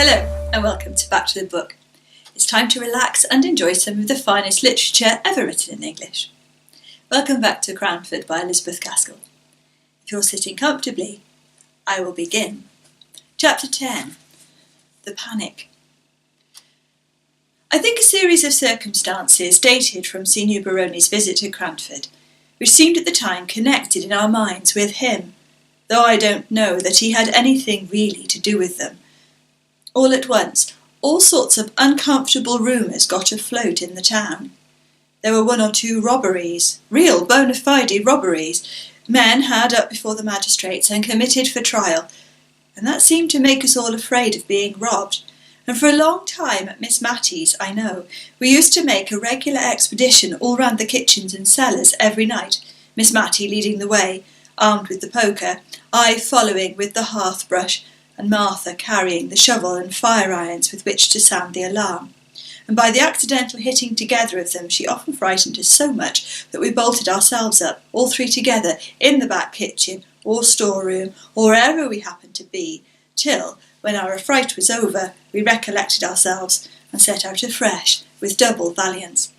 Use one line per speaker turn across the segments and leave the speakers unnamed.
Hello and welcome to Back to the Book. It's time to relax and enjoy some of the finest literature ever written in English. Welcome back to Cranford by Elizabeth Gaskell. If you're sitting comfortably, I will begin. Chapter 10. The Panic. I think a series of circumstances dated from Signor Baroni's visit to Cranford, which seemed at the time connected in our minds with him, though I don't know that he had anything really to do with them. All at once, all sorts of uncomfortable rumours got afloat in the town. There were one or two robberies, real bona fide robberies, men had up before the magistrates and committed for trial, and that seemed to make us all afraid of being robbed. And for a long time at Miss Mattie's, I know, we used to make a regular expedition all round the kitchens and cellars every night, Miss Mattie leading the way, armed with the poker, I following with the hearth-brush, and Martha carrying the shovel and fire-irons with which to sound the alarm. And by the accidental hitting together of them, she often frightened us so much that we bolted ourselves up, all three together, in the back kitchen, or storeroom, or wherever we happened to be, till, when our affright was over, we recollected ourselves, and set out afresh, with double valiance.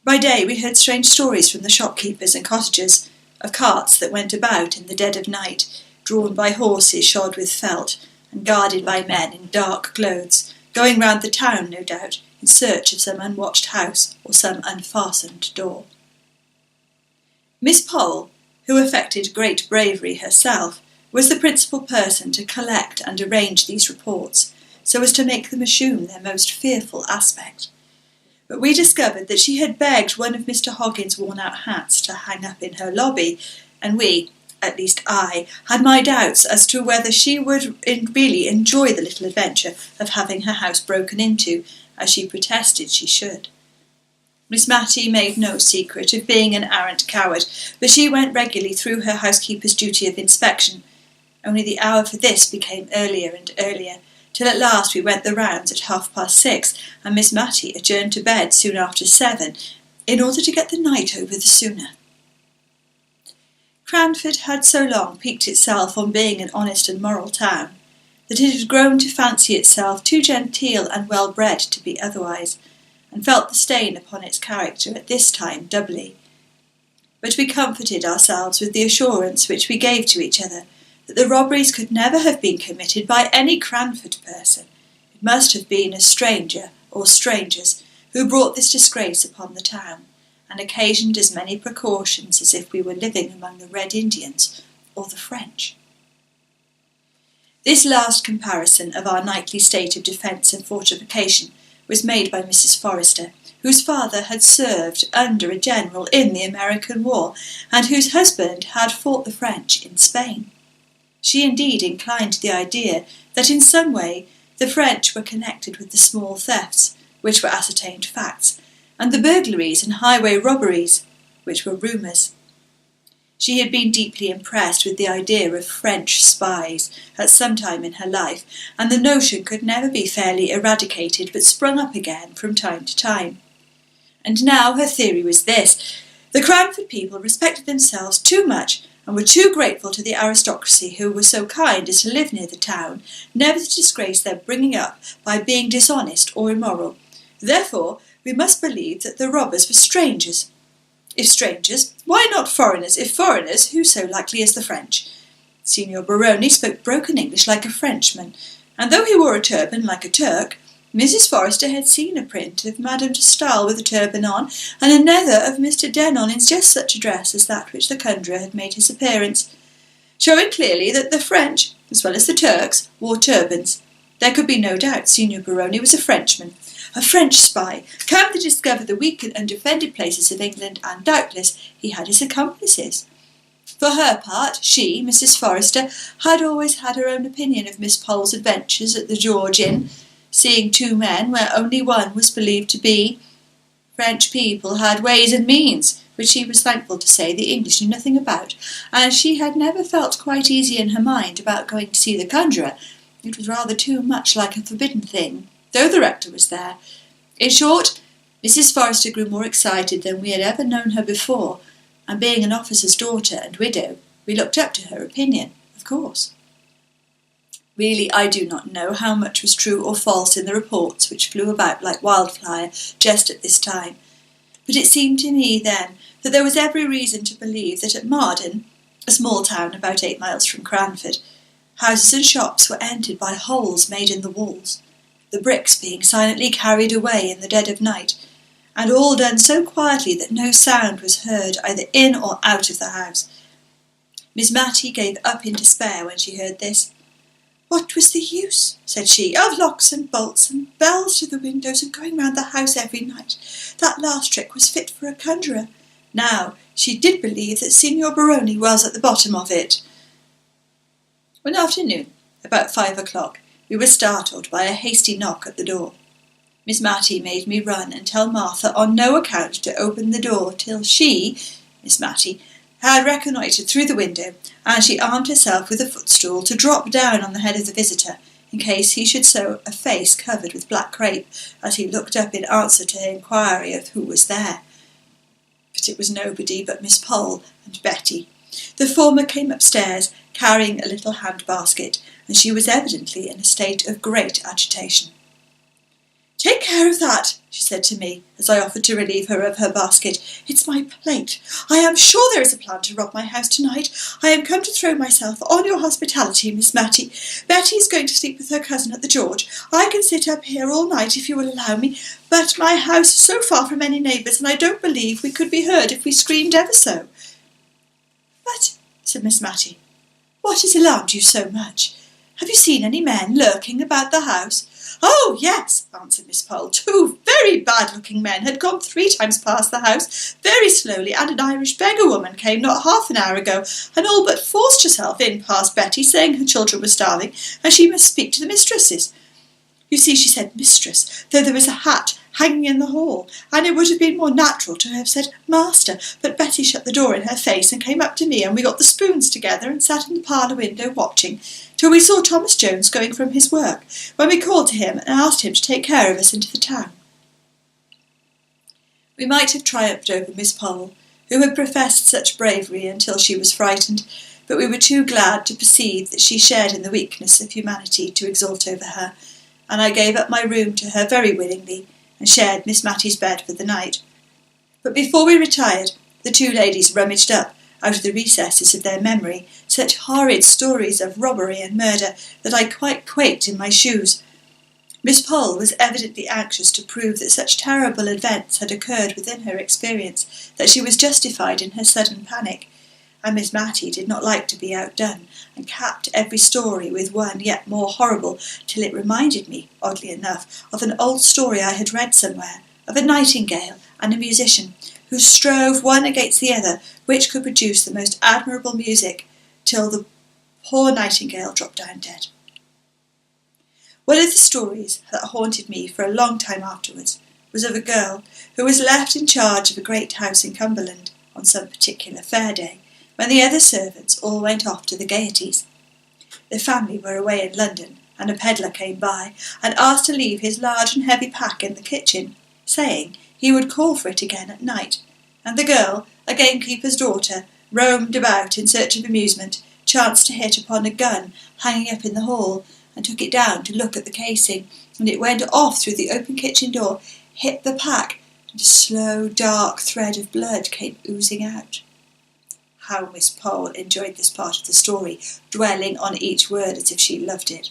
By day we heard strange stories from the shopkeepers and cottagers, of carts that went about in the dead of night, drawn by horses shod with felt, and guarded by men in dark clothes, going round the town, no doubt, in search of some unwatched house or some unfastened door. Miss Pole, who affected great bravery herself, was the principal person to collect and arrange these reports, so as to make them assume their most fearful aspect. But we discovered that she had begged one of Mr. Hoggins' worn-out hats to hang up in her lobby, and we, at least I, had my doubts as to whether she would really enjoy the little adventure of having her house broken into, as she protested she should. Miss Mattie made no secret of being an arrant coward, but she went regularly through her housekeeper's duty of inspection. Only the hour for this became earlier and earlier, till at last we went the rounds at 6:30, and Miss Mattie adjourned to bed soon after 7, in order to get the night over the sooner. Cranford had so long piqued itself on being an honest and moral town, that it had grown to fancy itself too genteel and well-bred to be otherwise, and felt the stain upon its character at this time doubly. But we comforted ourselves with the assurance which we gave to each other, that the robberies could never have been committed by any Cranford person. It must have been a stranger, or strangers, who brought this disgrace upon the town, and occasioned as many precautions as if we were living among the Red Indians or the French. This last comparison of our nightly state of defence and fortification was made by Mrs. Forrester, whose father had served under a general in the American War, and whose husband had fought the French in Spain. She indeed inclined to the idea that in some way the French were connected with the small thefts, which were ascertained facts, and the burglaries and highway robberies, which were rumours. She had been deeply impressed with the idea of French spies at some time in her life, and the notion could never be fairly eradicated but sprung up again from time to time. And now her theory was this: the Cranford people respected themselves too much and were too grateful to the aristocracy who were so kind as to live near the town, never to disgrace their bringing up by being dishonest or immoral. Therefore, we must believe that the robbers were strangers. If strangers, why not foreigners? If foreigners, who so likely as the French? Signor Baroni spoke broken English like a Frenchman, and though he wore a turban like a Turk, Mrs. Forrester had seen a print of Madame de Stael with a turban on, and another of Mr. Denon in just such a dress as that which the conjurer had made his appearance, showing clearly that the French, as well as the Turks, wore turbans. There could be no doubt Signor Baroni was a Frenchman, a French spy, come to discover the weak and undefended places of England, and doubtless he had his accomplices. For her part, she, Mrs. Forrester, had always had her own opinion of Miss Pole's adventures at the George Inn, seeing two men where only one was believed to be. French people had ways and means, which she was thankful to say the English knew nothing about, and she had never felt quite easy in her mind about going to see the conjurer. It was rather too much like a forbidden thing, though the rector was there. In short, Mrs. Forrester grew more excited than we had ever known her before, and being an officer's daughter and widow, we looked up to her opinion, of course. Really, I do not know how much was true or false in the reports which flew about like wildfire just at this time, but it seemed to me then that there was every reason to believe that at Marden, a small town about 8 miles from Cranford, houses and shops were entered by holes made in the walls, the bricks being silently carried away in the dead of night, and all done so quietly that no sound was heard either in or out of the house. Miss Matty gave up in despair when she heard this. "What was the use," said she, "of locks and bolts and bells to the windows and going round the house every night? That last trick was fit for a conjurer. Now, she did believe that Signor Baroni was at the bottom of it." One afternoon, about 5 o'clock, we were startled by a hasty knock at the door. Miss Matty made me run and tell Martha on no account to open the door till she, Miss Matty, had reconnoitred through the window, and she armed herself with a footstool to drop down on the head of the visitor, in case he should show a face covered with black crape as he looked up in answer to her inquiry of who was there. But it was nobody but Miss Pole and Betty. The former came upstairs, carrying a little hand-basket, and she was evidently in a state of great agitation. "Take care of that," she said to me, as I offered to relieve her of her basket. "It's my plate. I am sure there is a plan to rob my house tonight. I am come to throw myself on your hospitality, Miss Matty. Betty is going to sleep with her cousin at the George. I can sit up here all night if you will allow me, but my house is so far from any neighbours, and I don't believe we could be heard if we screamed ever so." "But," said Miss Matty, "what has alarmed you so much? Have you seen any men lurking about the house?" "Oh, yes," answered Miss Pole. "2 very bad-looking men had gone 3 times past the house, very slowly, and an Irish beggar woman came not half an hour ago, and all but forced herself in past Betty, saying her children were starving, and she must speak to the mistresses. You see, she said mistress, though there was a hat hanging in the hall, and it would have been more natural to have said master, but Betty shut the door in her face and came up to me, and we got the spoons together and sat in the parlour window watching, till we saw Thomas Jones going from his work, when we called to him and asked him to take care of us into the town." We might have triumphed over Miss Pole, who had professed such bravery until she was frightened, but we were too glad to perceive that she shared in the weakness of humanity to exult over her, and I gave up my room to her very willingly, and shared Miss Matty's bed for the night. But before we retired, the 2 ladies rummaged up, out of the recesses of their memory, such horrid stories of robbery and murder that I quite quaked in my shoes. Miss Pole was evidently anxious to prove that such terrible events had occurred within her experience that she was justified in her sudden panic, and Miss Matty did not like to be outdone, and capped every story with one yet more horrible, till it reminded me, oddly enough, of an old story I had read somewhere, of a nightingale and a musician, who strove one against the other which could produce the most admirable music, till the poor nightingale dropped down dead. One of the stories that haunted me for a long time afterwards was of a girl who was left in charge of a great house in Cumberland on some particular fair day, when the other servants all went off to the gaieties. The family were away in London, and a pedlar came by, and asked to leave his large and heavy pack in the kitchen, saying he would call for it again at night, and the girl, a gamekeeper's daughter, roamed about in search of amusement, chanced to hit upon a gun hanging up in the hall, and took it down to look at the casing, and it went off through the open kitchen door, hit the pack, and a slow, dark thread of blood came oozing out. How Miss Pole enjoyed this part of the story, dwelling on each word as if she loved it.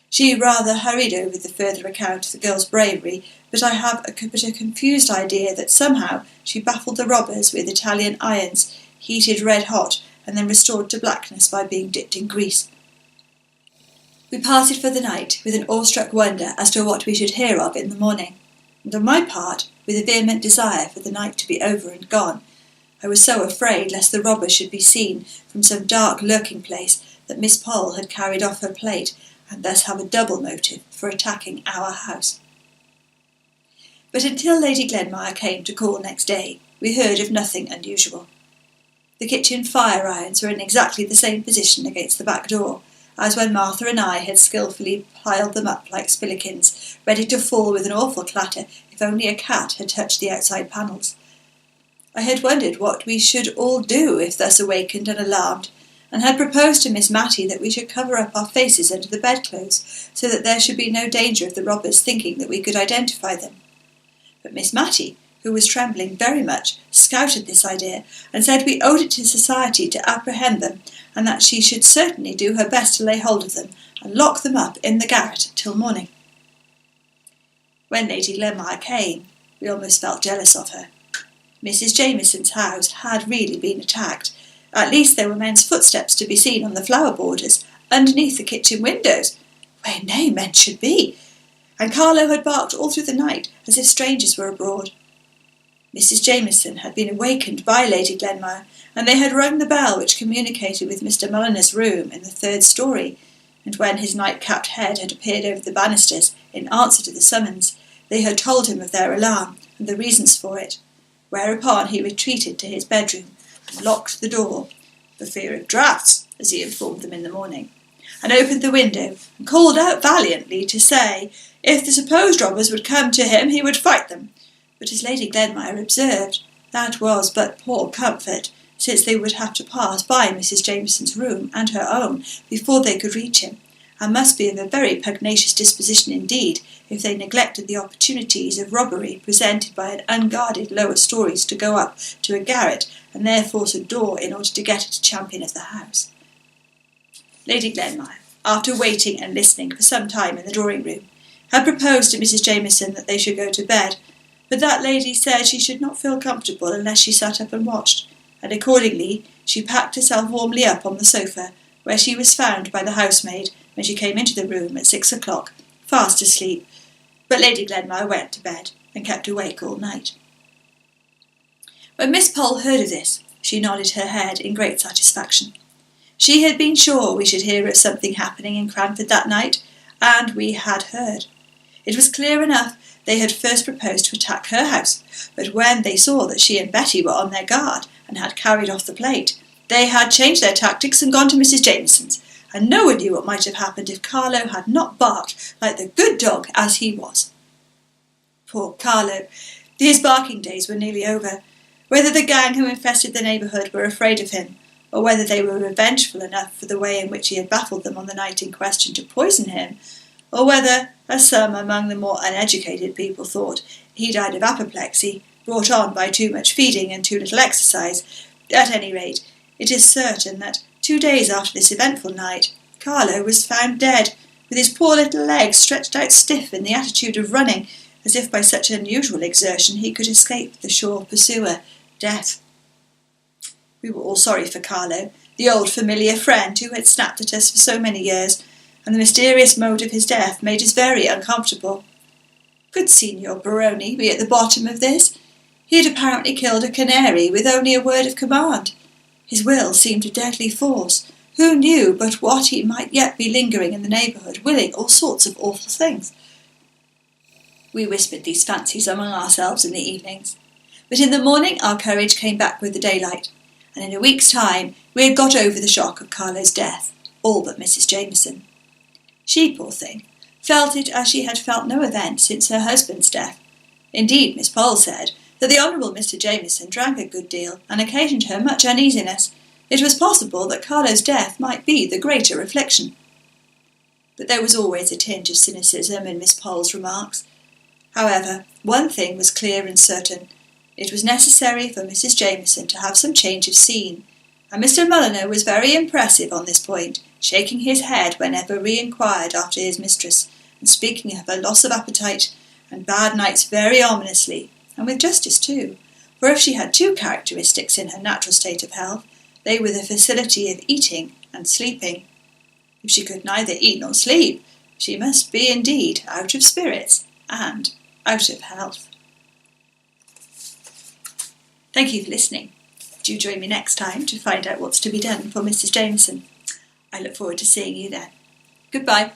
She rather hurried over the further account of the girl's bravery, but I have a confused idea that somehow she baffled the robbers with Italian irons, heated red hot, and then restored to blackness by being dipped in grease. We parted for the night with an awestruck wonder as to what we should hear of in the morning, and on my part with a vehement desire for the night to be over and gone. I was so afraid lest the robbers should be seen from some dark lurking place that Miss Pole had carried off her plate, and thus have a double motive for attacking our house. But until Lady Glenmire came to call next day, we heard of nothing unusual. The kitchen fire irons were in exactly the same position against the back door, as when Martha and I had skilfully piled them up like spillikins, ready to fall with an awful clatter if only a cat had touched the outside panels. I had wondered what we should all do if thus awakened and alarmed, and had proposed to Miss Matty that we should cover up our faces under the bedclothes, so that there should be no danger of the robbers thinking that we could identify them. But Miss Matty, who was trembling very much, scouted this idea, and said we owed it to society to apprehend them, and that she should certainly do her best to lay hold of them, and lock them up in the garret till morning. When Lady Glenmire came, we almost felt jealous of her. Mrs. Jamieson's house had really been attacked. At least there were men's footsteps to be seen on the flower borders, underneath the kitchen windows, where nay men should be, and Carlo had barked all through the night, as if strangers were abroad. Mrs. Jamieson had been awakened by Lady Glenmire, and they had rung the bell which communicated with Mr. Mulliner's room in the 3rd story, and when his night-capped head had appeared over the banisters in answer to the summons, they had told him of their alarm and the reasons for it, whereupon he retreated to his bedroom and locked the door, for fear of draughts, as he informed them in the morning, and opened the window and called out valiantly to say, if the supposed robbers would come to him, he would fight them. But as Lady Glenmire observed, that was but poor comfort, since they would have to pass by Mrs. Jamieson's room and her own before they could reach him, and must be of a very pugnacious disposition indeed if they neglected the opportunities of robbery presented by an unguarded lower stories to go up to a garret and there force a door in order to get at a champion of the house. Lady Glenmire, after waiting and listening for some time in the drawing-room, had proposed to Mrs. Jamieson that they should go to bed, but that lady said she should not feel comfortable unless she sat up and watched, and accordingly she packed herself warmly up on the sofa, where she was found by the housemaid when she came into the room at 6 o'clock, fast asleep. But Lady Glenmire went to bed and kept awake all night. When Miss Pole heard of this, she nodded her head in great satisfaction. She had been sure we should hear of something happening in Cranford that night, and we had heard. It was clear enough they had first proposed to attack her house, but when they saw that she and Betty were on their guard and had carried off the plate, they had changed their tactics and gone to Mrs. Jamieson's, and no one knew what might have happened if Carlo had not barked like the good dog as he was. Poor Carlo! His barking days were nearly over. Whether the gang who infested the neighbourhood were afraid of him, or whether they were revengeful enough for the way in which he had baffled them on the night in question to poison him, or whether, as some among the more uneducated people thought, he died of apoplexy, brought on by too much feeding and too little exercise, at any rate, it is certain that 2 days after this eventful night, Carlo was found dead, with his poor little legs stretched out stiff in the attitude of running, as if by such unusual exertion he could escape the sure pursuer, death. We were all sorry for Carlo, the old familiar friend who had snapped at us for so many years, and the mysterious mode of his death made us very uncomfortable. Could Signor Baroni be at the bottom of this? He had apparently killed a canary with only a word of command. His will seemed a deadly force. Who knew but what he might yet be lingering in the neighbourhood, willing all sorts of awful things? We whispered these fancies among ourselves in the evenings, but in the morning our courage came back with the daylight, and in a week's time we had got over the shock of Carlo's death, all but Mrs. Jamieson. She, poor thing, felt it as she had felt no event since her husband's death. Indeed, Miss Pole said that the Honourable Mr. Jamieson drank a good deal and occasioned her much uneasiness. It was possible that Carlo's death might be the greater affliction. But there was always a tinge of cynicism in Miss Pole's remarks. However, one thing was clear and certain. It was necessary for Mrs. Jamieson to have some change of scene, and Mr. Mulliner was very impressive on this point, shaking his head whenever we inquired after his mistress, and speaking of her loss of appetite and bad nights very ominously, and with justice too, for if she had 2 characteristics in her natural state of health, they were the facility of eating and sleeping. If she could neither eat nor sleep, she must be indeed out of spirits and out of health. Thank you for listening. Do join me next time to find out what's to be done for Mrs. Jamieson. I look forward to seeing you then. Goodbye.